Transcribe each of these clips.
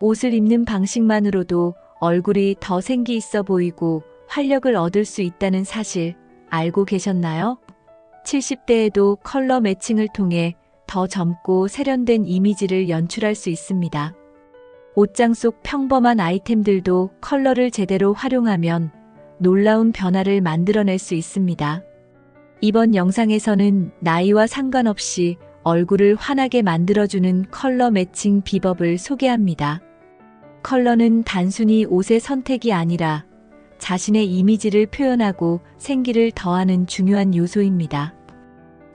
옷을 입는 방식만으로도 얼굴이 더 생기 있어 보이고 활력을 얻을 수 있다는 사실 알고 계셨나요? 70대에도 컬러 매칭을 통해 더 젊고 세련된 이미지를 연출할 수 있습니다. 옷장 속 평범한 아이템들도 컬러를 제대로 활용하면 놀라운 변화를 만들어낼 수 있습니다. 이번 영상에서는 나이와 상관없이 얼굴을 환하게 만들어주는 컬러 매칭 비법을 소개합니다. 컬러는 단순히 옷의 선택이 아니라 자신의 이미지를 표현하고 생기를 더하는 중요한 요소입니다.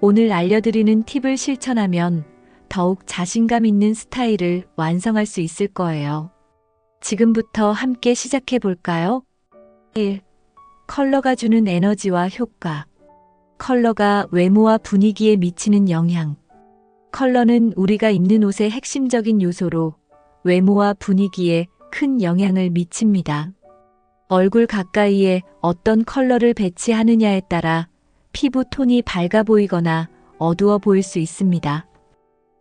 오늘 알려드리는 팁을 실천하면 더욱 자신감 있는 스타일을 완성할 수 있을 거예요. 지금부터 함께 시작해 볼까요? 1. 컬러가 주는 에너지와 효과. 컬러가 외모와 분위기에 미치는 영향. 컬러는 우리가 입는 옷의 핵심적인 요소로 외모와 분위기에 큰 영향을 미칩니다. 얼굴 가까이에 어떤 컬러를 배치하느냐에 따라 피부 톤이 밝아 보이거나 어두워 보일 수 있습니다.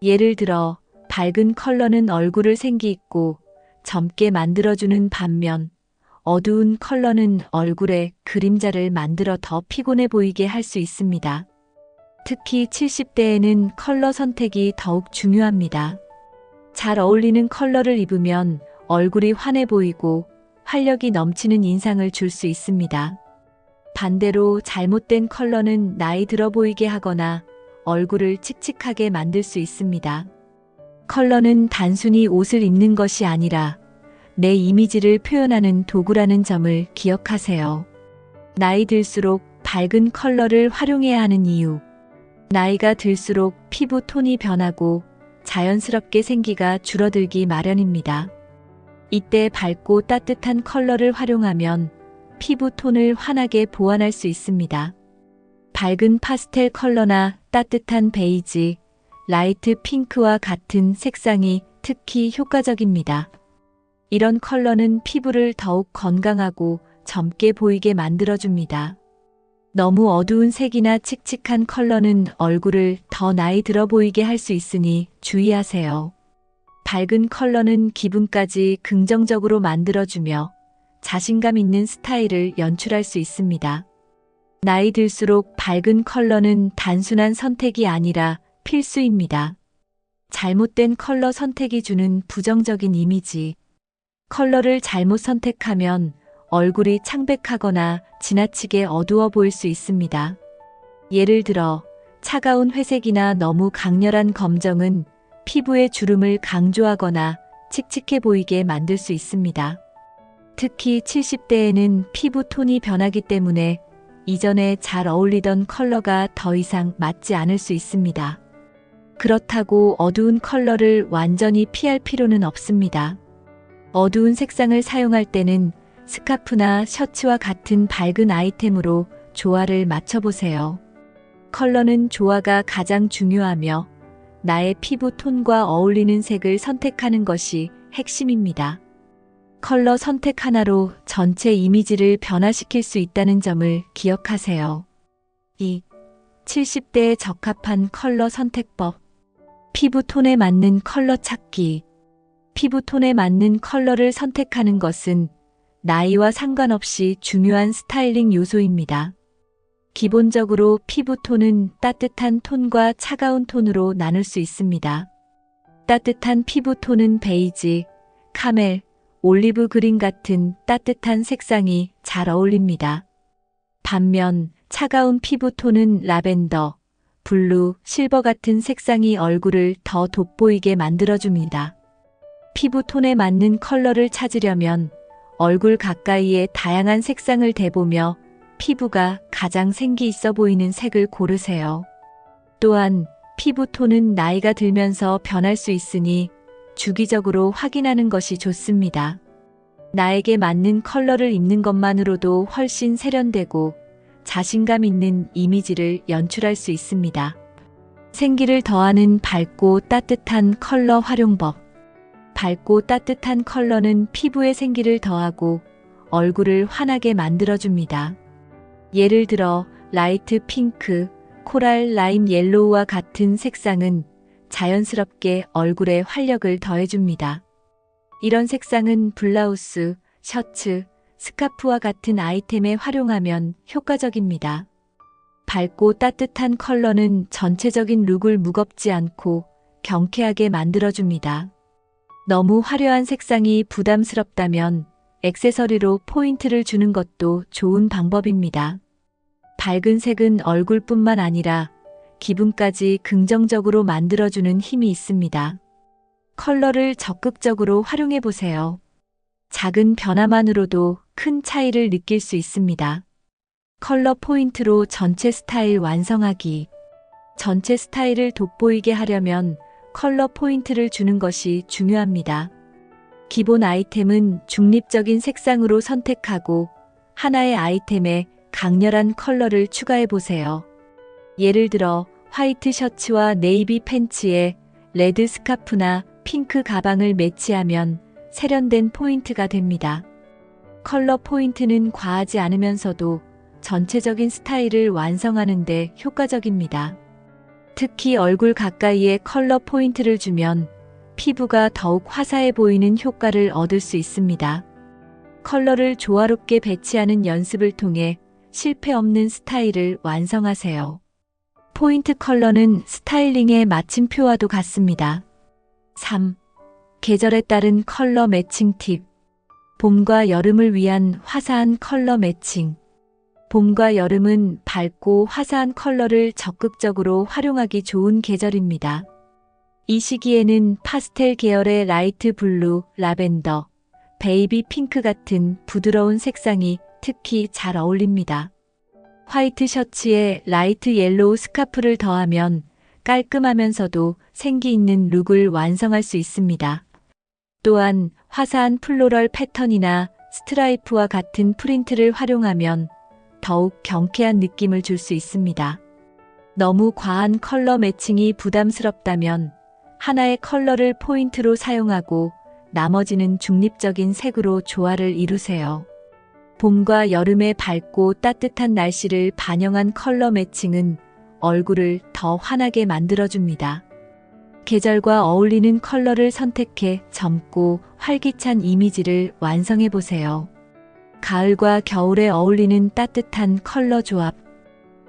예를 들어 밝은 컬러는 얼굴을 생기 있고 젊게 만들어주는 반면 어두운 컬러는 얼굴에 그림자를 만들어 더 피곤해 보이게 할 수 있습니다. 특히 70대에는 컬러 선택이 더욱 중요합니다. 잘 어울리는 컬러를 입으면 얼굴이 환해 보이고 활력이 넘치는 인상을 줄 수 있습니다. 반대로 잘못된 컬러는 나이 들어 보이게 하거나 얼굴을 칙칙하게 만들 수 있습니다. 컬러는 단순히 옷을 입는 것이 아니라 내 이미지를 표현하는 도구라는 점을 기억하세요. 나이 들수록 밝은 컬러를 활용해야 하는 이유. 나이가 들수록 피부 톤이 변하고 자연스럽게 생기가 줄어들기 마련입니다. 이때 밝고 따뜻한 컬러를 활용하면 피부 톤을 환하게 보완할 수 있습니다. 밝은 파스텔 컬러나 따뜻한 베이지, 라이트 핑크와 같은 색상이 특히 효과적입니다. 이런 컬러는 피부를 더욱 건강하고 젊게 보이게 만들어줍니다. 너무 어두운 색이나 칙칙한 컬러는 얼굴을 더 나이 들어 보이게 할 수 있으니 주의하세요. 밝은 컬러는 기분까지 긍정적으로 만들어주며 자신감 있는 스타일을 연출할 수 있습니다. 나이 들수록 밝은 컬러는 단순한 선택이 아니라 필수입니다. 잘못된 컬러 선택이 주는 부정적인 이미지. 컬러를 잘못 선택하면 얼굴이 창백하거나 지나치게 어두워 보일 수 있습니다. 예를 들어 차가운 회색이나 너무 강렬한 검정은 피부의 주름을 강조하거나 칙칙해 보이게 만들 수 있습니다. 특히 70대에는 피부 톤이 변하기 때문에 이전에 잘 어울리던 컬러가 더 이상 맞지 않을 수 있습니다. 그렇다고 어두운 컬러를 완전히 피할 필요는 없습니다. 어두운 색상을 사용할 때는 스카프나 셔츠와 같은 밝은 아이템으로 조화를 맞춰보세요. 컬러는 조화가 가장 중요하며 나의 피부 톤과 어울리는 색을 선택하는 것이 핵심입니다. 컬러 선택 하나로 전체 이미지를 변화시킬 수 있다는 점을 기억하세요. 2. 70대에 적합한 컬러 선택법. 피부 톤에 맞는 컬러 찾기. 피부 톤에 맞는 컬러를 선택하는 것은 나이와 상관없이 중요한 스타일링 요소입니다. 기본적으로 피부 톤은 따뜻한 톤과 차가운 톤으로 나눌 수 있습니다. 따뜻한 피부 톤은 베이지, 카멜, 올리브 그린 같은 따뜻한 색상이 잘 어울립니다. 반면 차가운 피부 톤은 라벤더, 블루, 실버 같은 색상이 얼굴을 더 돋보이게 만들어줍니다. 피부 톤에 맞는 컬러를 찾으려면 얼굴 가까이에 다양한 색상을 대보며 피부가 가장 생기 있어 보이는 색을 고르세요. 또한 피부 톤은 나이가 들면서 변할 수 있으니 주기적으로 확인하는 것이 좋습니다. 나에게 맞는 컬러를 입는 것만으로도 훨씬 세련되고 자신감 있는 이미지를 연출할 수 있습니다. 생기를 더하는 밝고 따뜻한 컬러 활용법. 밝고 따뜻한 컬러는 피부에 생기를 더하고 얼굴을 환하게 만들어줍니다. 예를 들어 라이트 핑크, 코랄 라임 옐로우와 같은 색상은 자연스럽게 얼굴에 활력을 더해줍니다. 이런 색상은 블라우스, 셔츠, 스카프와 같은 아이템에 활용하면 효과적입니다. 밝고 따뜻한 컬러는 전체적인 룩을 무겁지 않고 경쾌하게 만들어줍니다. 너무 화려한 색상이 부담스럽다면 액세서리로 포인트를 주는 것도 좋은 방법입니다. 밝은 색은 얼굴뿐만 아니라 기분까지 긍정적으로 만들어주는 힘이 있습니다. 컬러를 적극적으로 활용해 보세요. 작은 변화만으로도 큰 차이를 느낄 수 있습니다. 컬러 포인트로 전체 스타일 완성하기. 전체 스타일을 돋보이게 하려면 컬러 포인트를 주는 것이 중요합니다. 기본 아이템은 중립적인 색상으로 선택하고 하나의 아이템에 강렬한 컬러를 추가해 보세요. 예를 들어 화이트 셔츠와 네이비 팬츠에 레드 스카프나 핑크 가방을 매치하면 세련된 포인트가 됩니다. 컬러 포인트는 과하지 않으면서도 전체적인 스타일을 완성하는 데 효과적입니다. 특히 얼굴 가까이에 컬러 포인트를 주면 피부가 더욱 화사해 보이는 효과를 얻을 수 있습니다. 컬러를 조화롭게 배치하는 연습을 통해 실패 없는 스타일을 완성하세요. 포인트 컬러는 스타일링의 마침표와도 같습니다. 3. 계절에 따른 컬러 매칭 팁. 봄과 여름을 위한 화사한 컬러 매칭. 봄과 여름은 밝고 화사한 컬러를 적극적으로 활용하기 좋은 계절입니다. 이 시기에는 파스텔 계열의 라이트 블루, 라벤더, 베이비 핑크 같은 부드러운 색상이 특히 잘 어울립니다. 화이트 셔츠에 라이트 옐로우 스카프를 더하면 깔끔하면서도 생기 있는 룩을 완성할 수 있습니다. 또한 화사한 플로럴 패턴이나 스트라이프와 같은 프린트를 활용하면 더욱 경쾌한 느낌을 줄 수 있습니다. 너무 과한 컬러 매칭이 부담스럽다면 하나의 컬러를 포인트로 사용하고 나머지는 중립적인 색으로 조화를 이루세요. 봄과 여름의 밝고 따뜻한 날씨를 반영한 컬러 매칭은 얼굴을 더 환하게 만들어줍니다. 계절과 어울리는 컬러를 선택해 젊고 활기찬 이미지를 완성해보세요. 가을과 겨울에 어울리는 따뜻한 컬러 조합.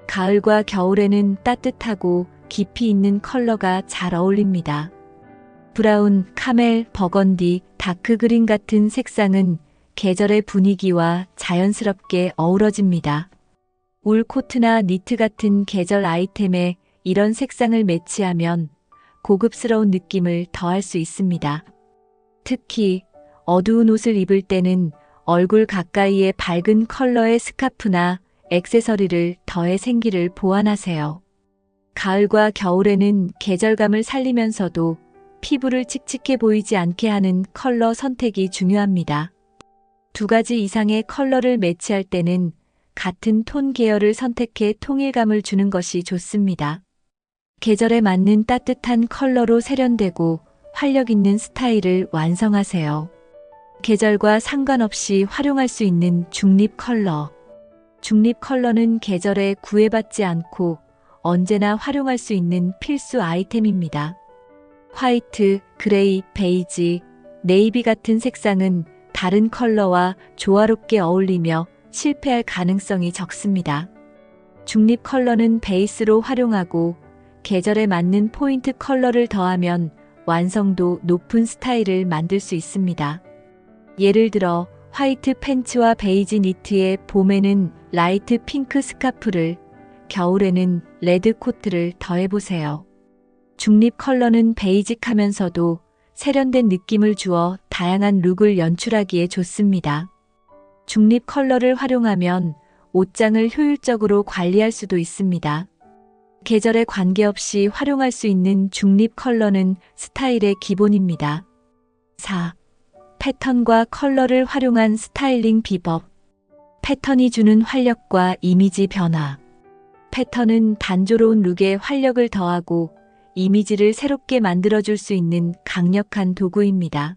가을과 겨울에는 따뜻하고 깊이 있는 컬러가 잘 어울립니다. 브라운, 카멜, 버건디, 다크그린 같은 색상은 계절의 분위기와 자연스럽게 어우러집니다. 울 코트나 니트 같은 계절 아이템에 이런 색상을 매치하면 고급스러운 느낌을 더할 수 있습니다. 특히 어두운 옷을 입을 때는 얼굴 가까이에 밝은 컬러의 스카프나 액세서리를 더해 생기를 보완하세요. 가을과 겨울에는 계절감을 살리면서도 피부를 칙칙해 보이지 않게 하는 컬러 선택이 중요합니다. 두 가지 이상의 컬러를 매치할 때는 같은 톤 계열을 선택해 통일감을 주는 것이 좋습니다. 계절에 맞는 따뜻한 컬러로 세련되고 활력 있는 스타일을 완성하세요. 계절과 상관없이 활용할 수 있는 중립 컬러. 중립 컬러는 계절에 구애받지 않고 언제나 활용할 수 있는 필수 아이템입니다. 화이트, 그레이, 베이지, 네이비 같은 색상은 다른 컬러와 조화롭게 어울리며 실패할 가능성이 적습니다. 중립 컬러는 베이스로 활용하고 계절에 맞는 포인트 컬러를 더하면 완성도 높은 스타일을 만들 수 있습니다. 예를 들어 화이트 팬츠와 베이지 니트에 봄에는 라이트 핑크 스카프를, 겨울에는 레드 코트를 더해보세요. 중립 컬러는 베이직하면서도 세련된 느낌을 주어 다양한 룩을 연출하기에 좋습니다. 중립 컬러를 활용하면 옷장을 효율적으로 관리할 수도 있습니다. 계절에 관계없이 활용할 수 있는 중립 컬러는 스타일의 기본입니다. 4. 패턴과 컬러를 활용한 스타일링 비법. 패턴이 주는 활력과 이미지 변화. 패턴은 단조로운 룩에 활력을 더하고 이미지를 새롭게 만들어줄 수 있는 강력한 도구입니다.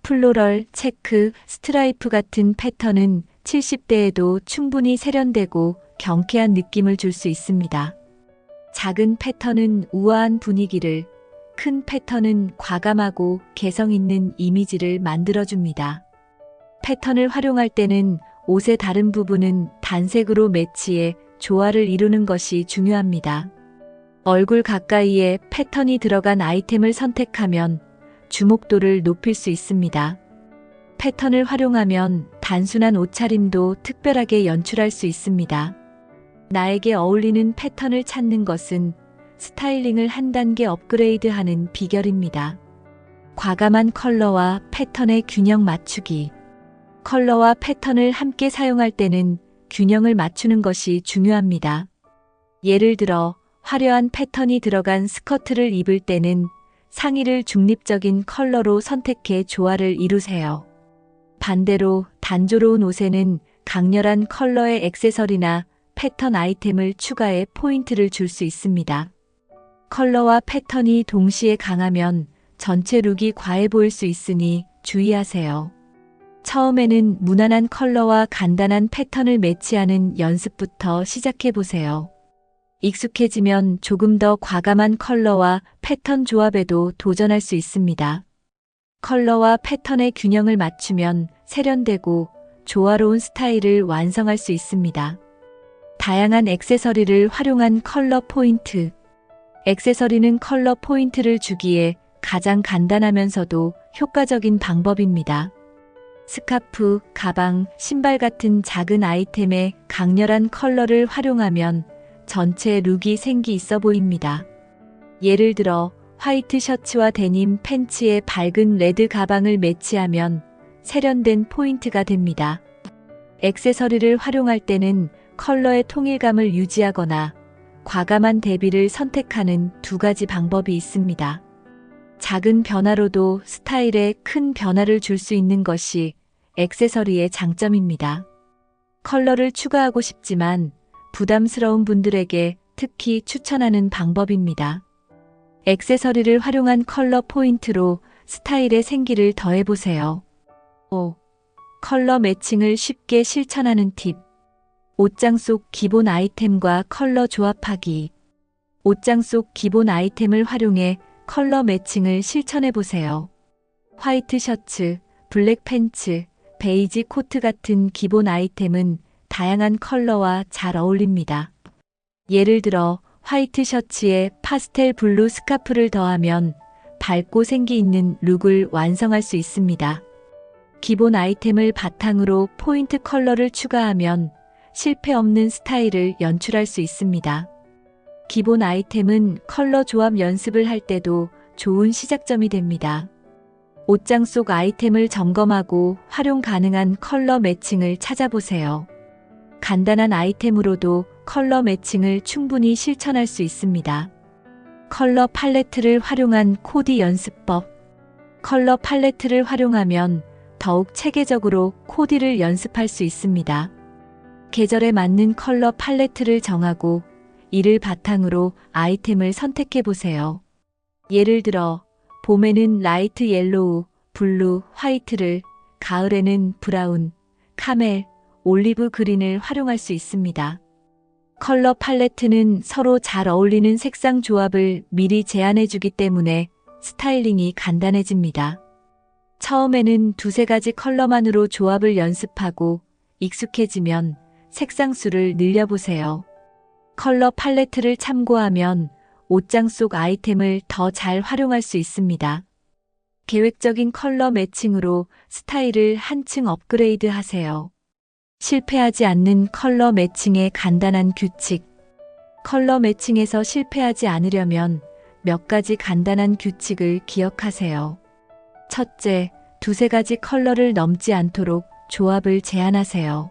플로럴, 체크, 스트라이프 같은 패턴은 70대에도 충분히 세련되고 경쾌한 느낌을 줄 수 있습니다. 작은 패턴은 우아한 분위기를, 큰 패턴은 과감하고 개성 있는 이미지를 만들어줍니다. 패턴을 활용할 때는 옷의 다른 부분은 단색으로 매치해 조화를 이루는 것이 중요합니다. 얼굴 가까이에 패턴이 들어간 아이템을 선택하면 주목도를 높일 수 있습니다. 패턴을 활용하면 단순한 옷차림도 특별하게 연출할 수 있습니다. 나에게 어울리는 패턴을 찾는 것은 스타일링을 한 단계 업그레이드하는 비결입니다. 과감한 컬러와 패턴의 균형 맞추기. 컬러와 패턴을 함께 사용할 때는 균형을 맞추는 것이 중요합니다. 예를 들어 화려한 패턴이 들어간 스커트를 입을 때는 상의를 중립적인 컬러로 선택해 조화를 이루세요. 반대로 단조로운 옷에는 강렬한 컬러의 액세서리나 패턴 아이템을 추가해 포인트를 줄 수 있습니다. 컬러와 패턴이 동시에 강하면 전체 룩이 과해 보일 수 있으니 주의하세요. 처음에는 무난한 컬러와 간단한 패턴을 매치하는 연습부터 시작해 보세요. 익숙해지면 조금 더 과감한 컬러와 패턴 조합에도 도전할 수 있습니다. 컬러와 패턴의 균형을 맞추면 세련되고 조화로운 스타일을 완성할 수 있습니다. 다양한 액세서리를 활용한 컬러 포인트. 액세서리는 컬러 포인트를 주기에 가장 간단하면서도 효과적인 방법입니다. 스카프, 가방, 신발 같은 작은 아이템에 강렬한 컬러를 활용하면 전체 룩이 생기 있어 보입니다. 예를 들어 화이트 셔츠와 데님 팬츠에 밝은 레드 가방을 매치하면 세련된 포인트가 됩니다. 액세서리를 활용할 때는 컬러의 통일감을 유지하거나 과감한 대비를 선택하는 두 가지 방법이 있습니다. 작은 변화로도 스타일에 큰 변화를 줄 수 있는 것이 액세서리의 장점입니다. 컬러를 추가하고 싶지만 부담스러운 분들에게 특히 추천하는 방법입니다. 액세서리를 활용한 컬러 포인트로 스타일의 생기를 더해보세요. 5. 컬러 매칭을 쉽게 실천하는 팁. 옷장 속 기본 아이템과 컬러 조합하기. 옷장 속 기본 아이템을 활용해 컬러 매칭을 실천해보세요. 화이트 셔츠, 블랙 팬츠, 베이지 코트 같은 기본 아이템은 다양한 컬러와 잘 어울립니다. 예를 들어 화이트 셔츠에 파스텔 블루 스카프를 더하면 밝고 생기 있는 룩을 완성할 수 있습니다. 기본 아이템을 바탕으로 포인트 컬러를 추가하면 실패 없는 스타일을 연출할 수 있습니다. 기본 아이템은 컬러 조합 연습을 할 때도 좋은 시작점이 됩니다. 옷장 속 아이템을 점검하고 활용 가능한 컬러 매칭을 찾아보세요. 간단한 아이템으로도 컬러 매칭을 충분히 실천할 수 있습니다. 컬러 팔레트를 활용한 코디 연습법. 컬러 팔레트를 활용하면 더욱 체계적으로 코디를 연습할 수 있습니다. 계절에 맞는 컬러 팔레트를 정하고 이를 바탕으로 아이템을 선택해 보세요. 예를 들어 봄에는 라이트 옐로우, 블루, 화이트를, 가을에는 브라운, 카멜, 올리브 그린을 활용할 수 있습니다. 컬러 팔레트는 서로 잘 어울리는 색상 조합을 미리 제안해 주기 때문에 스타일링이 간단해집니다. 처음에는 두세 가지 컬러만으로 조합을 연습하고 익숙해지면 색상 수를 늘려보세요. 컬러 팔레트를 참고하면 옷장 속 아이템을 더 잘 활용할 수 있습니다. 계획적인 컬러 매칭으로 스타일을 한층 업그레이드 하세요. 실패하지 않는 컬러 매칭의 간단한 규칙. 컬러 매칭에서 실패하지 않으려면 몇 가지 간단한 규칙을 기억하세요. 첫째, 두세 가지 컬러를 넘지 않도록 조합을 제한하세요.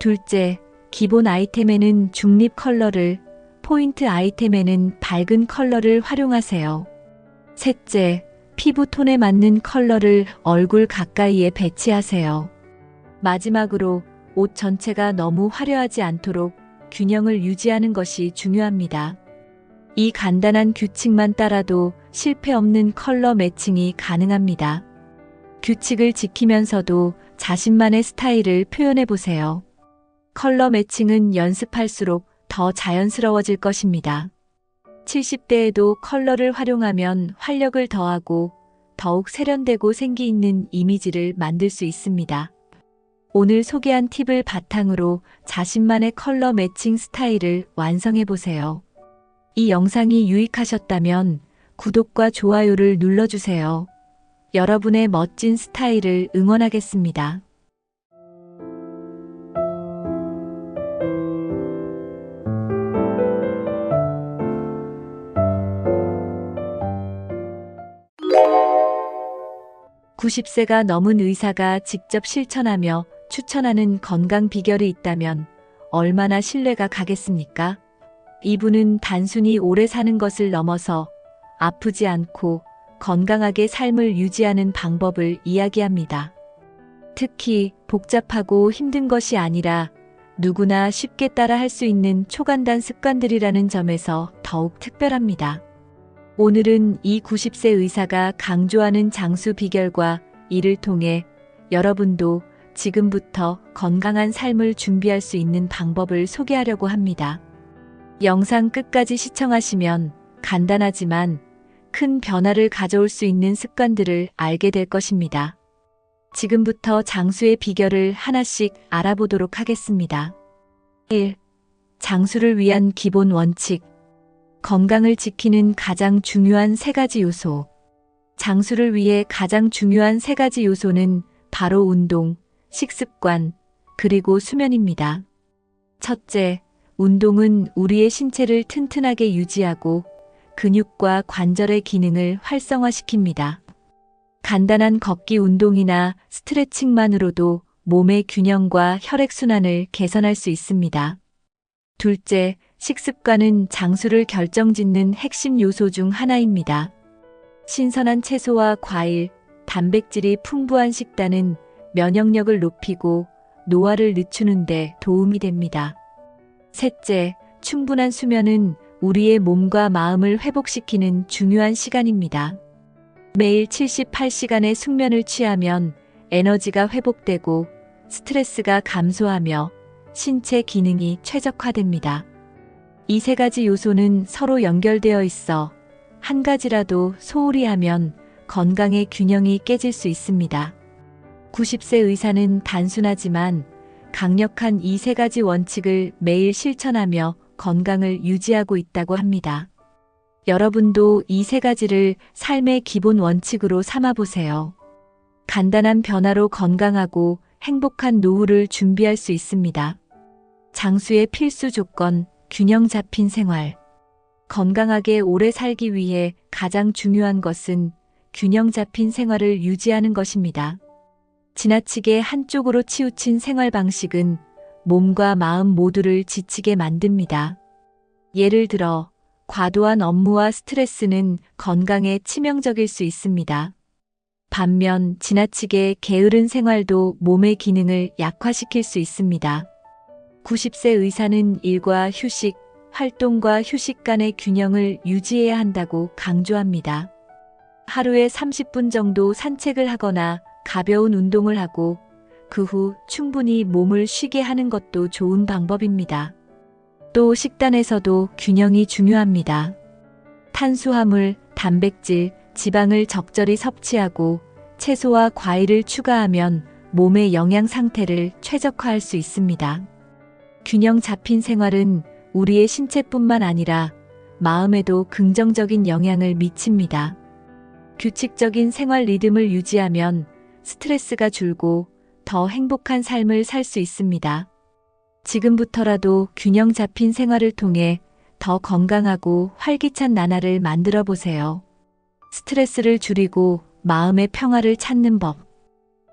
둘째, 기본 아이템에는 중립 컬러를, 포인트 아이템에는 밝은 컬러를 활용하세요. 셋째, 피부 톤에 맞는 컬러를 얼굴 가까이에 배치하세요. 마지막으로 옷 전체가 너무 화려하지 않도록 균형을 유지하는 것이 중요합니다. 이 간단한 규칙만 따라도 실패 없는 컬러 매칭이 가능합니다. 규칙을 지키면서도 자신만의 스타일을 표현해 보세요. 컬러 매칭은 연습할수록 더 자연스러워질 것입니다. 70대에도 컬러를 활용하면 활력을 더하고 더욱 세련되고 생기 있는 이미지를 만들 수 있습니다. 오늘 소개한 팁을 바탕으로 자신만의 컬러 매칭 스타일을 완성해 보세요. 이 영상이 유익하셨다면 구독과 좋아요를 눌러주세요. 여러분의 멋진 스타일을 응원하겠습니다. (90세가) 넘은 의사가 직접 실천하며 추천하는 건강 비결이 있다면 얼마나 신뢰가 가겠습니까? 이분은 단순히 오래 사는 것을 넘어서 아프지 않고 건강하게 삶을 유지하는 방법을 이야기합니다. 특히 복잡하고 힘든 것이 아니라 누구나 쉽게 따라 할 수 있는 초간단 습관들이라는 점에서 더욱 특별합니다. 오늘은 이 90세 의사가 강조하는 장수 비결과 이를 통해 여러분도 지금부터 건강한 삶을 준비할 수 있는 방법을 소개하려고 합니다. 영상 끝까지 시청하시면 간단하지만 큰 변화를 가져올 수 있는 습관들을 알게 될 것입니다. 지금부터 장수의 비결을 하나씩 알아보도록 하겠습니다. 1. 장수를 위한 기본 원칙. 건강을 지키는 가장 중요한 3가지 요소. 장수를 위해 가장 중요한 3가지 요소는 바로 운동, 식습관, 그리고 수면입니다. 첫째, 운동은 우리의 신체를 튼튼하게 유지하고 근육과 관절의 기능을 활성화시킵니다. 간단한 걷기 운동이나 스트레칭만으로도 몸의 균형과 혈액순환을 개선할 수 있습니다. 둘째, 식습관은 장수를 결정짓는 핵심 요소 중 하나입니다. 신선한 채소와 과일, 단백질이 풍부한 식단은 면역력을 높이고 노화를 늦추는 데 도움이 됩니다. 셋째, 충분한 수면은 우리의 몸과 마음을 회복시키는 중요한 시간입니다. 매일 78시간의 숙면을 취하면 에너지가 회복되고 스트레스가 감소하며 신체 기능이 최적화됩니다. 이 3가지 요소는 서로 연결되어 있어 한 가지라도 소홀히 하면 건강의 균형이 깨질 수 있습니다. 90세 의사는 단순하지만 강력한 이 3가지 원칙을 매일 실천하며 건강을 유지하고 있다고 합니다. 여러분도 이 3가지를 삶의 기본 원칙으로 삼아보세요. 간단한 변화로 건강하고 행복한 노후를 준비할 수 있습니다. 장수의 필수 조건, 균형 잡힌 생활. 건강하게 오래 살기 위해 가장 중요한 것은 균형 잡힌 생활을 유지하는 것입니다. 지나치게 한쪽으로 치우친 생활 방식은 몸과 마음 모두를 지치게 만듭니다. 예를 들어, 과도한 업무와 스트레스는 건강에 치명적일 수 있습니다. 반면 지나치게 게으른 생활도 몸의 기능을 약화시킬 수 있습니다. 90세 의사는 일과 휴식, 활동과 휴식 간의 균형을 유지해야 한다고 강조합니다. 하루에 30분 정도 산책을 하거나 가벼운 운동을 하고 그 후 충분히 몸을 쉬게 하는 것도 좋은 방법입니다. 또 식단에서도 균형이 중요합니다. 탄수화물, 단백질, 지방을 적절히 섭취하고 채소와 과일을 추가하면 몸의 영양 상태를 최적화할 수 있습니다. 균형 잡힌 생활은 우리의 신체뿐만 아니라 마음에도 긍정적인 영향을 미칩니다. 규칙적인 생활 리듬을 유지하면 스트레스가 줄고 더 행복한 삶을 살 수 있습니다. 지금부터라도 균형 잡힌 생활을 통해 더 건강하고 활기찬 나날을 만들어 보세요. 스트레스를 줄이고 마음의 평화를 찾는 법.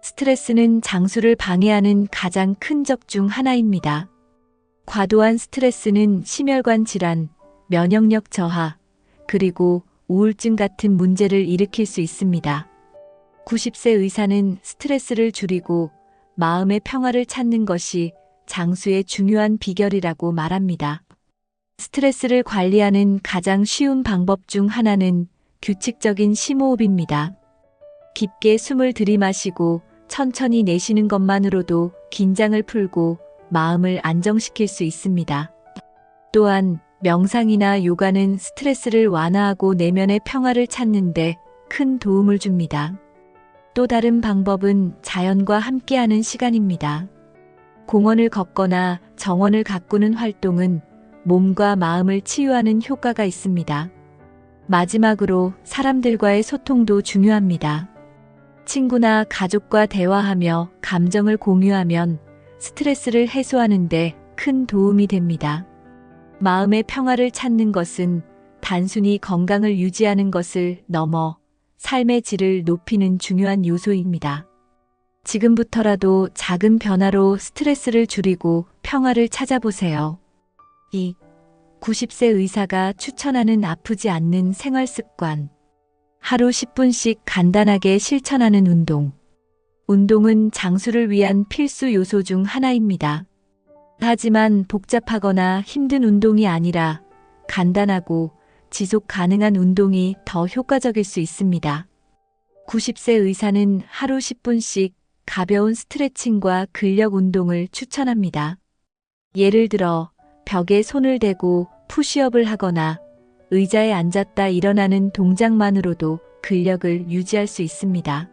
스트레스는 장수를 방해하는 가장 큰 적 중 하나입니다. 과도한 스트레스는 심혈관 질환, 면역력 저하, 그리고 우울증 같은 문제를 일으킬 수 있습니다. 90세 의사는 스트레스를 줄이고 마음의 평화를 찾는 것이 장수의 중요한 비결이라고 말합니다. 스트레스를 관리하는 가장 쉬운 방법 중 하나는 규칙적인 심호흡입니다. 깊게 숨을 들이마시고 천천히 내쉬는 것만으로도 긴장을 풀고 마음을 안정시킬 수 있습니다. 또한 명상이나 요가는 스트레스를 완화하고 내면의 평화를 찾는데 큰 도움을 줍니다. 또 다른 방법은 자연과 함께하는 시간입니다. 공원을 걷거나 정원을 가꾸는 활동은 몸과 마음을 치유하는 효과가 있습니다. 마지막으로 사람들과의 소통도 중요합니다. 친구나 가족과 대화하며 감정을 공유하면 스트레스를 해소하는데 큰 도움이 됩니다. 마음의 평화를 찾는 것은 단순히 건강을 유지하는 것을 넘어 삶의 질을 높이는 중요한 요소입니다. 지금부터라도 작은 변화로 스트레스를 줄이고 평화를 찾아보세요. 2. 90세 의사가 추천하는 아프지 않는 생활 습관. 하루 10분씩 간단하게 실천하는 운동. 운동은 장수를 위한 필수 요소 중 하나입니다. 하지만 복잡하거나 힘든 운동이 아니라 간단하고 지속 가능한 운동이 더 효과적일 수 있습니다. 90세 의사는 하루 10분씩 가벼운 스트레칭과 근력 운동을 추천합니다. 예를 들어 벽에 손을 대고 푸시업을 하거나 의자에 앉았다 일어나는 동작만으로도 근력을 유지할 수 있습니다.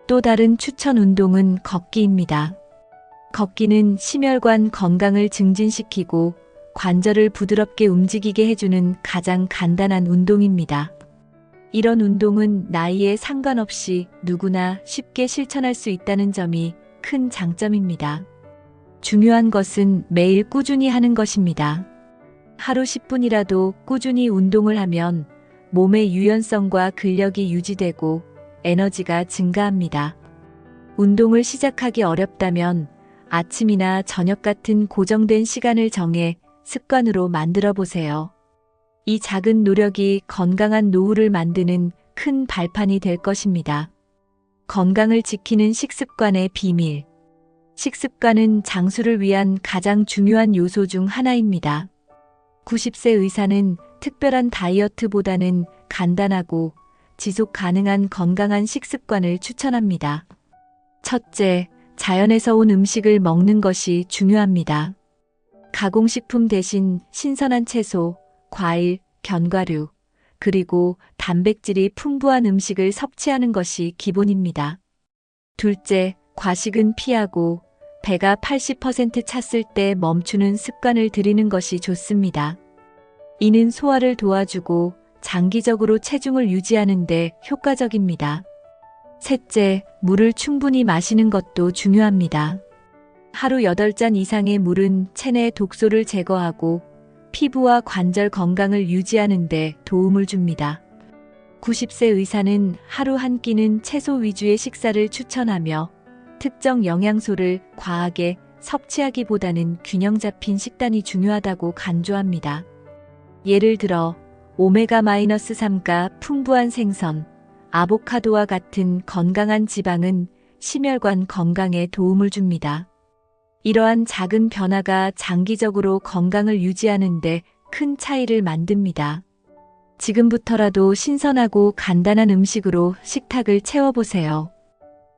또 다른 추천 운동은 걷기입니다. 걷기는 심혈관 건강을 증진시키고 관절을 부드럽게 움직이게 해주는 가장 간단한 운동입니다. 이런 운동은 나이에 상관없이 누구나 쉽게 실천할 수 있다는 점이 큰 장점입니다. 중요한 것은 매일 꾸준히 하는 것입니다. 하루 10분이라도 꾸준히 운동을 하면 몸의 유연성과 근력이 유지되고 에너지가 증가합니다. 운동을 시작하기 어렵다면 아침이나 저녁 같은 고정된 시간을 정해 습관으로 만들어 보세요. 이 작은 노력이 건강한 노후를 만드는 큰 발판이 될 것입니다. 건강을 지키는 식습관의 비밀. 식습관은 장수를 위한 가장 중요한 요소 중 하나입니다. 90세 의사는 특별한 다이어트보다는 간단하고 지속 가능한 건강한 식습관을 추천합니다. 첫째, 자연에서 온 음식을 먹는 것이 중요합니다. 가공식품 대신 신선한 채소, 과일, 견과류, 그리고 단백질이 풍부한 음식을 섭취하는 것이 기본입니다. 둘째, 과식은 피하고 배가 80% 찼을 때 멈추는 습관을 들이는 것이 좋습니다. 이는 소화를 도와주고 장기적으로 체중을 유지하는 데 효과적입니다. 셋째, 물을 충분히 마시는 것도 중요합니다. 하루 8잔 이상의 물은 체내 독소를 제거하고 피부와 관절 건강을 유지하는 데 도움을 줍니다. 90세 의사는 하루 한 끼는 채소 위주의 식사를 추천하며 특정 영양소를 과하게 섭취하기보다는 균형 잡힌 식단이 중요하다고 강조합니다. 예를 들어 오메가-3가 풍부한 생선, 아보카도와 같은 건강한 지방은 심혈관 건강에 도움을 줍니다. 이러한 작은 변화가 장기적으로 건강을 유지하는 데 큰 차이를 만듭니다. 지금부터라도 신선하고 간단한 음식으로 식탁을 채워보세요.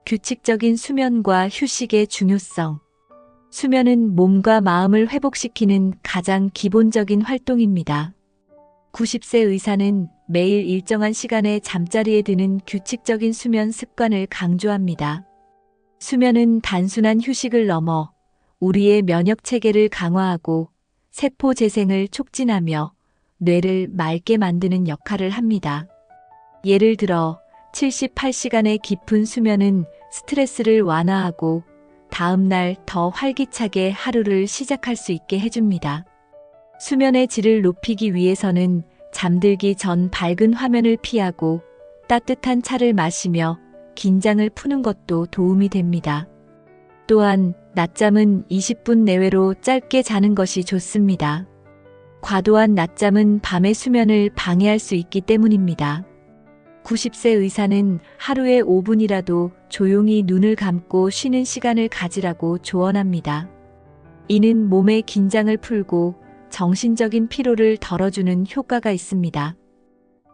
규칙적인 수면과 휴식의 중요성. 수면은 몸과 마음을 회복시키는 가장 기본적인 활동입니다. 90세 의사는 매일 일정한 시간에 잠자리에 드는 규칙적인 수면 습관을 강조합니다. 수면은 단순한 휴식을 넘어 우리의 면역 체계를 강화하고 세포 재생을 촉진하며 뇌를 맑게 만드는 역할을 합니다. 예를 들어 78시간의 깊은 수면은 스트레스를 완화하고 다음 날 더 활기차게 하루를 시작할 수 있게 해줍니다. 수면의 질을 높이기 위해서는 잠들기 전 밝은 화면을 피하고 따뜻한 차를 마시며 긴장을 푸는 것도 도움이 됩니다. 또한 낮잠은 20분 내외로 짧게 자는 것이 좋습니다. 과도한 낮잠은 밤의 수면을 방해할 수 있기 때문입니다. 90세 의사는 하루에 5분이라도 조용히 눈을 감고 쉬는 시간을 가지라고 조언합니다. 이는 몸의 긴장을 풀고 정신적인 피로를 덜어주는 효과가 있습니다.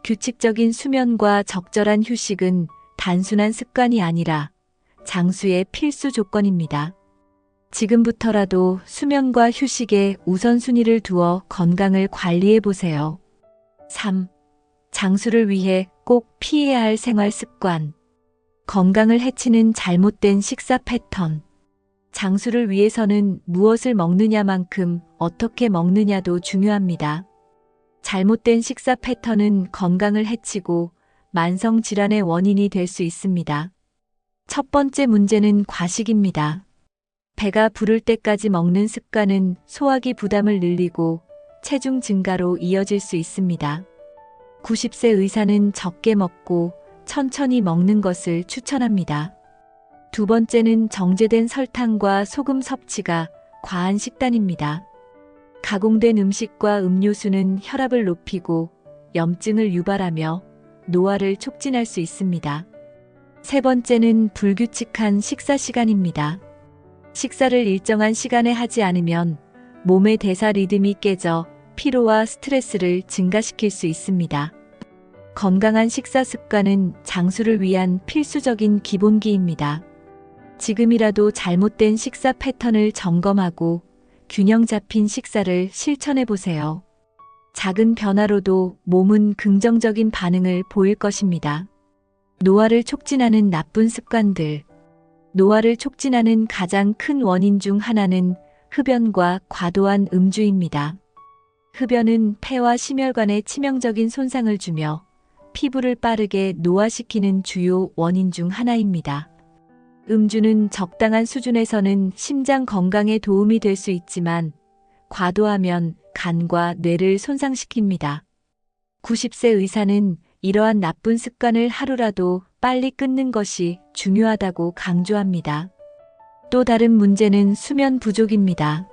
규칙적인 수면과 적절한 휴식은 단순한 습관이 아니라 장수의 필수 조건입니다. 지금부터라도 수면과 휴식에 우선순위를 두어 건강을 관리해 보세요. 3. 장수를 위해 꼭 피해야 할 생활 습관. 건강을 해치는 잘못된 식사 패턴. 장수를 위해서는 무엇을 먹느냐만큼 어떻게 먹느냐도 중요합니다. 잘못된 식사 패턴은 건강을 해치고 만성 질환의 원인이 될 수 있습니다. 첫 번째 문제는 과식입니다. 배가 부를 때까지 먹는 습관은 소화기 부담을 늘리고 체중 증가로 이어질 수 있습니다. 90세 의사는 적게 먹고 천천히 먹는 것을 추천합니다. 두 번째는 정제된 설탕과 소금 섭취가 과한 식단입니다. 가공된 음식과 음료수는 혈압을 높이고 염증을 유발하며 노화를 촉진할 수 있습니다. 세 번째는 불규칙한 식사 시간입니다. 식사를 일정한 시간에 하지 않으면 몸의 대사 리듬이 깨져 피로와 스트레스를 증가시킬 수 있습니다. 건강한 식사 습관은 장수를 위한 필수적인 기본기입니다. 지금이라도 잘못된 식사 패턴을 점검하고 균형 잡힌 식사를 실천해 보세요. 작은 변화로도 몸은 긍정적인 반응을 보일 것입니다. 노화를 촉진하는 나쁜 습관들. 노화를 촉진하는 가장 큰 원인 중 하나는 흡연과 과도한 음주입니다. 흡연은 폐와 심혈관에 치명적인 손상을 주며 피부를 빠르게 노화시키는 주요 원인 중 하나입니다. 음주는 적당한 수준에서는 심장 건강에 도움이 될 수 있지만 과도하면 간과 뇌를 손상시킵니다. 90세 의사는 이러한 나쁜 습관을 하루라도 빨리 끊는 것이 중요하다고 강조합니다. 또 다른 문제는 수면 부족입니다.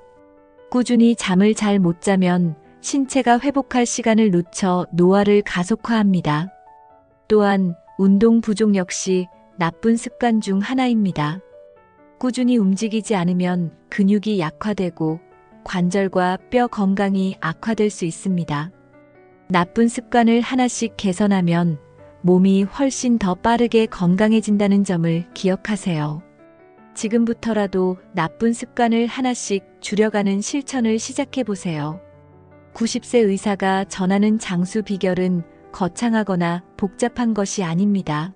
꾸준히 잠을 잘 못 자면 신체가 회복할 시간을 놓쳐 노화를 가속화합니다. 또한 운동 부족 역시 나쁜 습관 중 하나입니다. 꾸준히 움직이지 않으면 근육이 약화되고 관절과 뼈 건강이 악화될 수 있습니다. 나쁜 습관을 하나씩 개선하면 몸이 훨씬 더 빠르게 건강해진다는 점을 기억하세요. 지금부터라도 나쁜 습관을 하나씩 줄여가는 실천을 시작해 보세요. 90세 의사가 전하는 장수 비결은 거창하거나 복잡한 것이 아닙니다.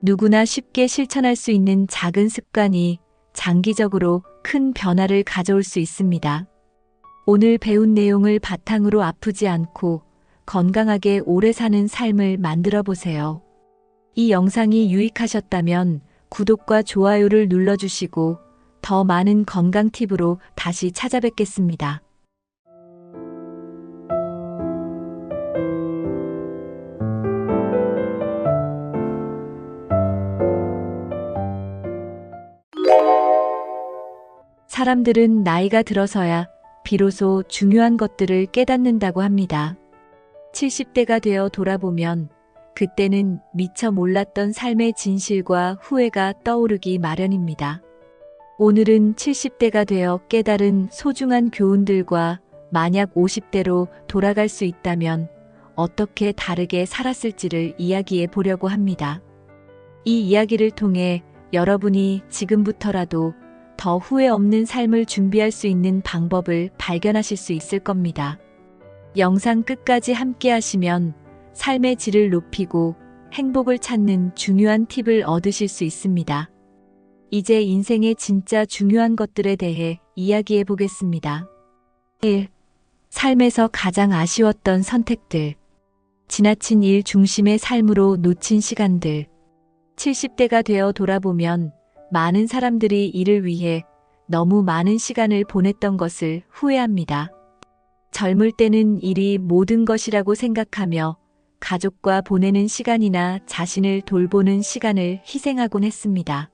누구나 쉽게 실천할 수 있는 작은 습관이 장기적으로 큰 변화를 가져올 수 있습니다. 오늘 배운 내용을 바탕으로 아프지 않고 건강하게 오래 사는 삶을 만들어 보세요. 이 영상이 유익하셨다면 구독과 좋아요를 눌러주시고 더 많은 건강 팁으로 다시 찾아뵙겠습니다. 사람들은 나이가 들어서야 비로소 중요한 것들을 깨닫는다고 합니다. 70대가 되어 돌아보면 그때는 미처 몰랐던 삶의 진실과 후회가 떠오르기 마련입니다. 오늘은 70대가 되어 깨달은 소중한 교훈들과 만약 50대로 돌아갈 수 있다면 어떻게 다르게 살았을지를 이야기해 보려고 합니다. 이 이야기를 통해 여러분이 지금부터라도 더 후회 없는 삶을 준비할 수 있는 방법을 발견하실 수 있을 겁니다. 영상 끝까지 함께 하시면 삶의 질을 높이고 행복을 찾는 중요한 팁을 얻으실 수 있습니다. 이제 인생의 진짜 중요한 것들에 대해 이야기해 보겠습니다. 1. 삶에서 가장 아쉬웠던 선택들. 지나친 일 중심의 삶으로 놓친 시간들. 70대가 되어 돌아보면 많은 사람들이 이를 위해 너무 많은 시간을 보냈던 것을 후회합니다. 젊을 때는 일이 모든 것이라고 생각하며 가족과 보내는 시간이나 자신을 돌보는 시간을 희생하곤 했습니다.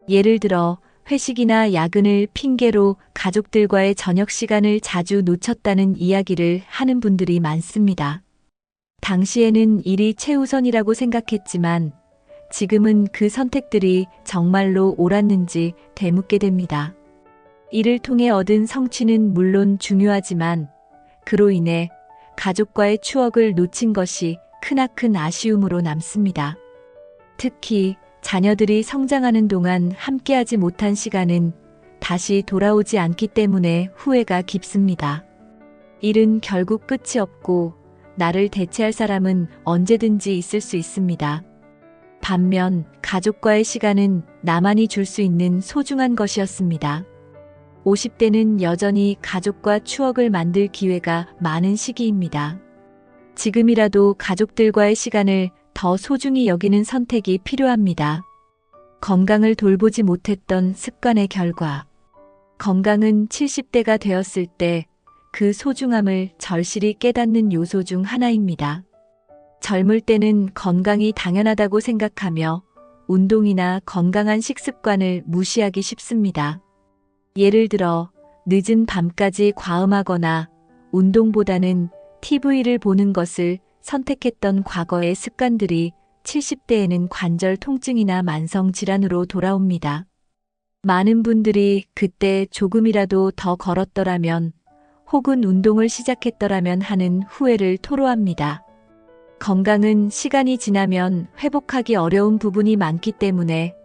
예를 들어 회식이나 야근을 핑계로 가족들과의 저녁 시간을 자주 놓쳤다는 이야기를 하는 분들이 많습니다. 당시에는 일이 최우선이라고 생각했지만 지금은 그 선택들이 정말로 옳았는지 되묻게 됩니다. 이를 통해 얻은 성취는 물론 중요하지만 그로 인해 가족과의 추억을 놓친 것이 크나큰 아쉬움으로 남습니다. 특히 자녀들이 성장하는 동안 함께하지 못한 시간은 다시 돌아오지 않기 때문에 후회가 깊습니다. 일은 결국 끝이 없고 나를 대체할 사람은 언제든지 있을 수 있습니다. 반면 가족과의 시간은 나만이 줄 수 있는 소중한 것이었습니다. 50대는 여전히 가족과 추억을 만들 기회가 많은 시기입니다. 지금이라도 가족들과의 시간을 더 소중히 여기는 선택이 필요합니다. 건강을 돌보지 못했던 습관의 결과. 건강은 70대가 되었을 때 그 소중함을 절실히 깨닫는 요소 중 하나입니다. 젊을 때는 건강이 당연하다고 생각하며 운동이나 건강한 식습관을 무시하기 쉽습니다. 예를 들어 늦은 밤까지 과음하거나 운동보다는 TV를 보는 것을 선택했던 과거의 습관들이 70대에는 관절 통증이나 만성 질환으로 돌아옵니다. 많은 분들이 그때 조금이라도 더 걸었더라면 혹은 운동을 시작했더라면 하는 후회를 토로합니다. 건강은 시간이 지나면 회복하기 어려운 부분이 많기 때문에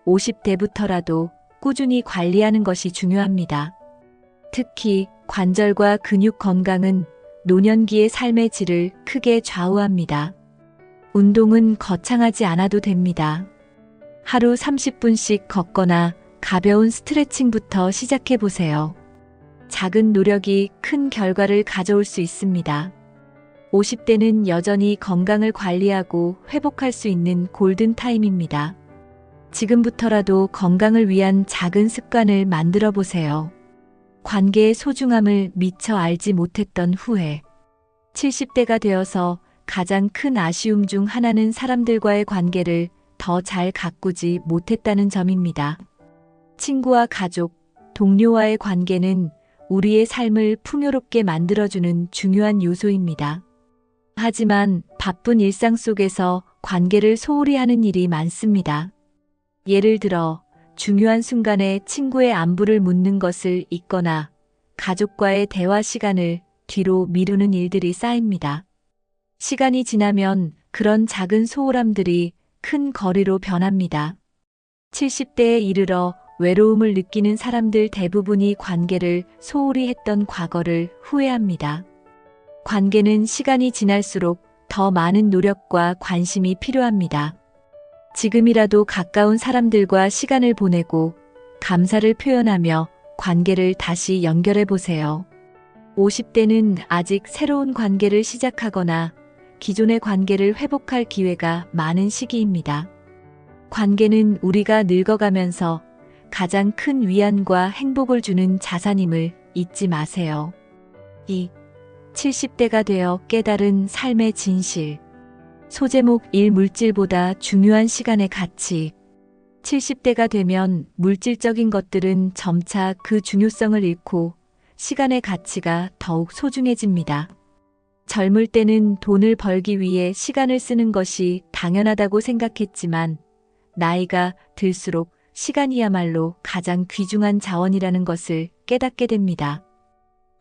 50대부터라도 꾸준히 관리하는 것이 중요합니다. 특히 관절과 근육 건강은 노년기의 삶의 질을 크게 좌우합니다. 운동은 거창하지 않아도 됩니다. 하루 30분씩 걷거나 가벼운 스트레칭부터 시작해 보세요. 작은 노력이 큰 결과를 가져올 수 있습니다. 50대는 여전히 건강을 관리하고 회복할 수 있는 골든타임입니다. 지금부터라도 건강을 위한 작은 습관을 만들어 보세요. 관계의 소중함을 미처 알지 못했던 후에 70대가 되어서 가장 큰 아쉬움 중 하나는 사람들과의 관계를 더 잘 가꾸지 못했다는 점입니다. 친구와 가족, 동료와의 관계는 우리의 삶을 풍요롭게 만들어주는 중요한 요소입니다. 하지만 바쁜 일상 속에서 관계를 소홀히 하는 일이 많습니다. 예를 들어 중요한 순간에 친구의 안부를 묻는 것을 잊거나 가족과의 대화 시간을 뒤로 미루는 일들이 쌓입니다. 시간이 지나면 그런 작은 소홀함들이 큰 거리로 변합니다. 70대에 이르러 외로움을 느끼는 사람들 대부분이 관계를 소홀히 했던 과거를 후회합니다. 관계는 시간이 지날수록 더 많은 노력과 관심이 필요합니다. 지금이라도 가까운 사람들과 시간을 보내고 감사를 표현하며 관계를 다시 연결해 보세요. 50대는 아직 새로운 관계를 시작하거나 기존의 관계를 회복할 기회가 많은 시기입니다. 관계는 우리가 늙어가면서 가장 큰 위안과 행복을 주는 자산임을 잊지 마세요. 2. 70대가 되어 깨달은 삶의 진실. 소제목 1. 물질보다 중요한 시간의 가치. 70대가 되면 물질적인 것들은 점차 그 중요성을 잃고 시간의 가치가 더욱 소중해집니다. 젊을 때는 돈을 벌기 위해 시간을 쓰는 것이 당연하다고 생각했지만 나이가 들수록 시간이야말로 가장 귀중한 자원이라는 것을 깨닫게 됩니다.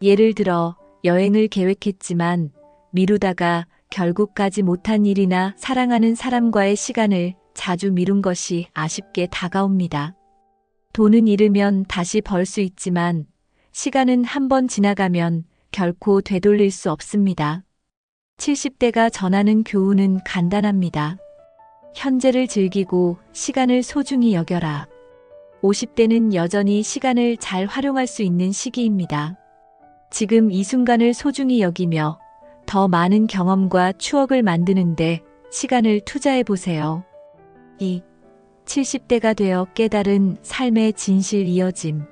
예를 들어 여행을 계획했지만 미루다가 결국 가지 못한 일이나 사랑하는 사람과의 시간을 자주 미룬 것이 아쉽게 다가옵니다. 돈은 잃으면 다시 벌 수 있지만 시간은 한번 지나가면 결코 되돌릴 수 없습니다. 70대가 전하는 교훈은 간단합니다. 현재를 즐기고 시간을 소중히 여겨라. 50대는 여전히 시간을 잘 활용할 수 있는 시기입니다. 지금 이 순간을 소중히 여기며 더 많은 경험과 추억을 만드는데 시간을 투자해 보세요. 2. 70대가 되어 깨달은 삶의 진실 이어짐.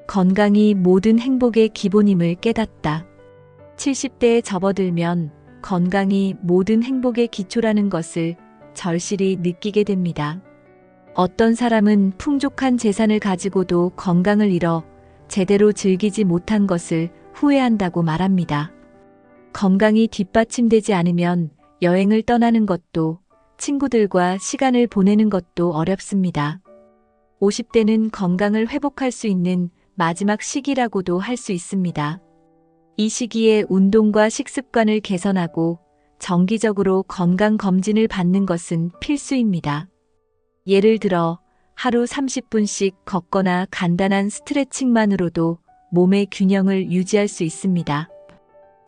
건강이 모든 행복의 기본임을 깨닫다. 70대에 접어들면 건강이 모든 행복의 기초라는 것을 절실히 느끼게 됩니다. 어떤 사람은 풍족한 재산을 가지고도 건강을 잃어 제대로 즐기지 못한 것을 후회한다고 말합니다. 건강이 뒷받침되지 않으면 여행을 떠나는 것도 친구들과 시간을 보내는 것도 어렵습니다. 50대는 건강을 회복할 수 있는 마지막 시기라고도 할 수 있습니다. 이 시기에 운동과 식습관을 개선하고 정기적으로 건강검진을 받는 것은 필수입니다. 예를 들어 하루 30분씩 걷거나 간단한 스트레칭만으로도 몸의 균형을 유지할 수 있습니다.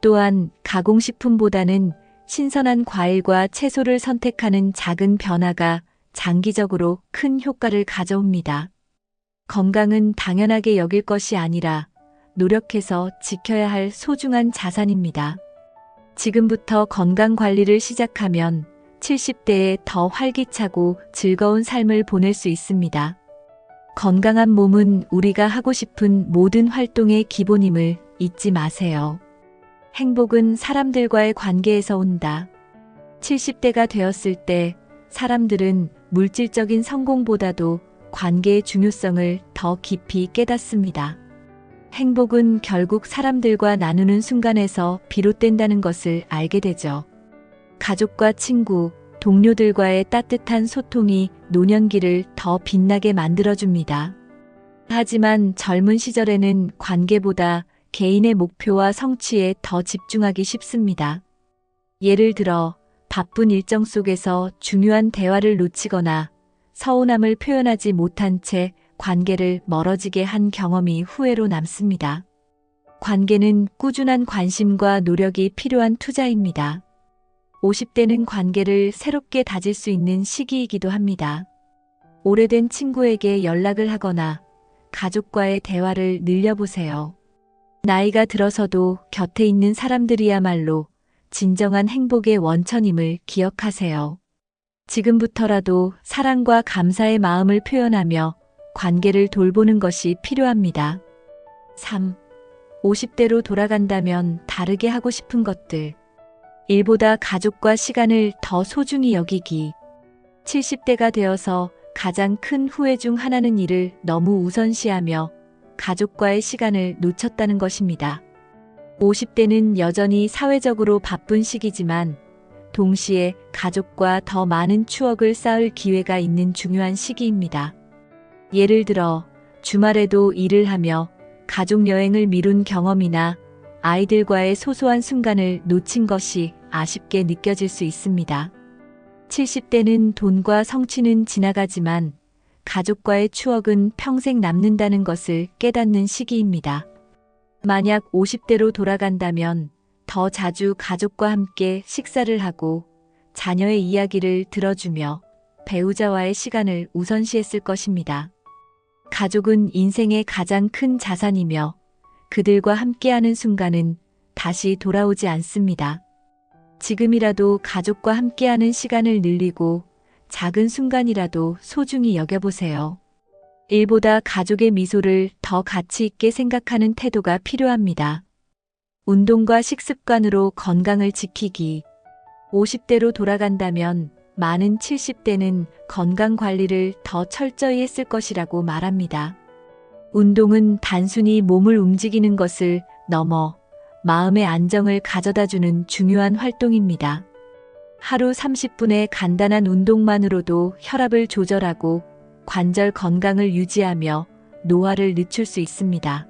또한 가공식품보다는 신선한 과일과 채소를 선택하는 작은 변화가 장기적으로 큰 효과를 가져옵니다. 건강은 당연하게 여길 것이 아니라 노력해서 지켜야 할 소중한 자산입니다. 지금부터 건강 관리를 시작하면 70대에 더 활기차고 즐거운 삶을 보낼 수 있습니다. 건강한 몸은 우리가 하고 싶은 모든 활동의 기본임을 잊지 마세요. 행복은 사람들과의 관계에서 온다. 70대가 되었을 때 사람들은 물질적인 성공보다도 관계의 중요성을 더 깊이 깨닫습니다. 행복은 결국 사람들과 나누는 순간에서 비롯된다는 것을 알게 되죠. 가족과 친구, 동료들과의 따뜻한 소통이 노년기를 더 빛나게 만들어줍니다. 하지만 젊은 시절에는 관계보다 개인의 목표와 성취에 더 집중하기 쉽습니다. 예를 들어 바쁜 일정 속에서 중요한 대화를 놓치거나 서운함을 표현하지 못한 채 관계를 멀어지게 한 경험이 후회로 남습니다. 관계는 꾸준한 관심과 노력이 필요한 투자입니다. 50대는 관계를 새롭게 다질 수 있는 시기이기도 합니다. 오래된 친구에게 연락을 하거나 가족과의 대화를 늘려보세요. 나이가 들어서도 곁에 있는 사람들이야말로 진정한 행복의 원천임을 기억하세요. 지금부터라도 사랑과 감사의 마음을 표현하며 관계를 돌보는 것이 필요합니다. 3. 50대로 돌아간다면 다르게 하고 싶은 것들. 일보다 가족과 시간을 더 소중히 여기기. 70대가 되어서 가장 큰 후회 중 하나는 일을 너무 우선시하며 가족과의 시간을 놓쳤다는 것입니다. 50대는 여전히 사회적으로 바쁜 시기지만 동시에 가족과 더 많은 추억을 쌓을 기회가 있는 중요한 시기입니다. 예를 들어 주말에도 일을 하며 가족 여행을 미룬 경험이나 아이들과의 소소한 순간을 놓친 것이 아쉽게 느껴질 수 있습니다. 70대는 돈과 성취는 지나가지만 가족과의 추억은 평생 남는다는 것을 깨닫는 시기입니다. 만약 50대로 돌아간다면 더 자주 가족과 함께 식사를 하고 자녀의 이야기를 들어주며 배우자와의 시간을 우선시했을 것입니다. 가족은 인생의 가장 큰 자산이며 그들과 함께하는 순간은 다시 돌아오지 않습니다. 지금이라도 가족과 함께하는 시간을 늘리고 작은 순간이라도 소중히 여겨보세요. 일보다 가족의 미소를 더 가치 있게 생각하는 태도가 필요합니다. 운동과 식습관으로 건강을 지키기. 50대로 돌아간다면 많은 70대는 건강 관리를 더 철저히 했을 것이라고 말합니다. 운동은 단순히 몸을 움직이는 것을 넘어 마음의 안정을 가져다주는 중요한 활동입니다. 하루 30분의 간단한 운동만으로도 혈압을 조절하고 관절 건강을 유지하며 노화를 늦출 수 있습니다.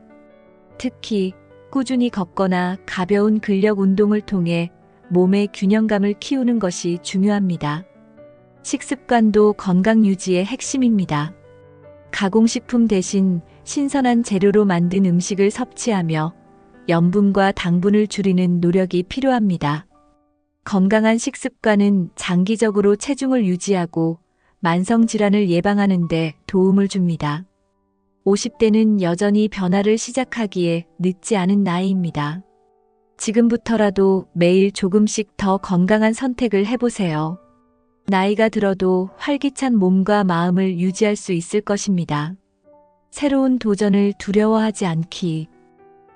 특히 꾸준히 걷거나 가벼운 근력 운동을 통해 몸의 균형감을 키우는 것이 중요합니다. 식습관도 건강 유지의 핵심입니다. 가공식품 대신 신선한 재료로 만든 음식을 섭취하며 염분과 당분을 줄이는 노력이 필요합니다. 건강한 식습관은 장기적으로 체중을 유지하고 만성질환을 예방하는 데 도움을 줍니다. 50대는 여전히 변화를 시작하기에 늦지 않은 나이입니다. 지금부터라도 매일 조금씩 더 건강한 선택을 해보세요. 나이가 들어도 활기찬 몸과 마음을 유지할 수 있을 것입니다. 새로운 도전을 두려워하지 않기.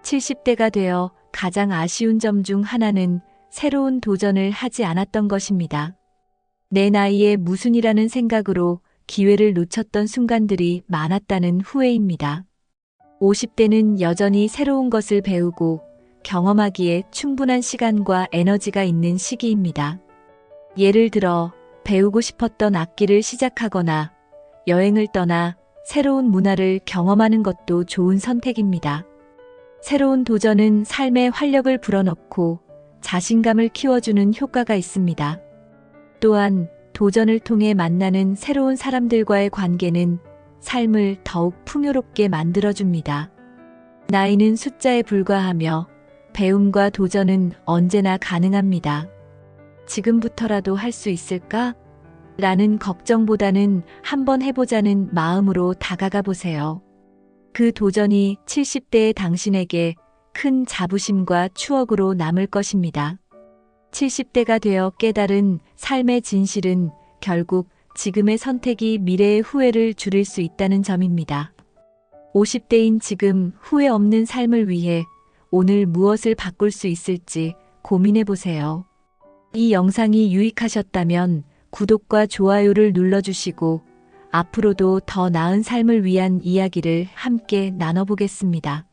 70대가 되어 가장 아쉬운 점 중 하나는 새로운 도전을 하지 않았던 것입니다. 내 나이에 무슨이라는 생각으로 기회를 놓쳤던 순간들이 많았다는 후회입니다. 50대는 여전히 새로운 것을 배우고 경험하기에 충분한 시간과 에너지가 있는 시기입니다. 예를 들어 배우고 싶었던 악기를 시작하거나 여행을 떠나 새로운 문화를 경험하는 것도 좋은 선택입니다. 새로운 도전은 삶에 활력을 불어넣고 자신감을 키워주는 효과가 있습니다. 또한 도전을 통해 만나는 새로운 사람들과의 관계는 삶을 더욱 풍요롭게 만들어줍니다. 나이는 숫자에 불과하며 배움과 도전은 언제나 가능합니다. 지금부터라도 할 수 있을까? 라는 걱정보다는 한번 해보자는 마음으로 다가가 보세요. 그 도전이 70대의 당신에게 큰 자부심과 추억으로 남을 것입니다. 70대가 되어 깨달은 삶의 진실은 결국 지금의 선택이 미래의 후회를 줄일 수 있다는 점입니다. 50대인 지금 후회 없는 삶을 위해 오늘 무엇을 바꿀 수 있을지 고민해 보세요. 이 영상이 유익하셨다면 구독과 좋아요를 눌러주시고 앞으로도 더 나은 삶을 위한 이야기를 함께 나눠보겠습니다.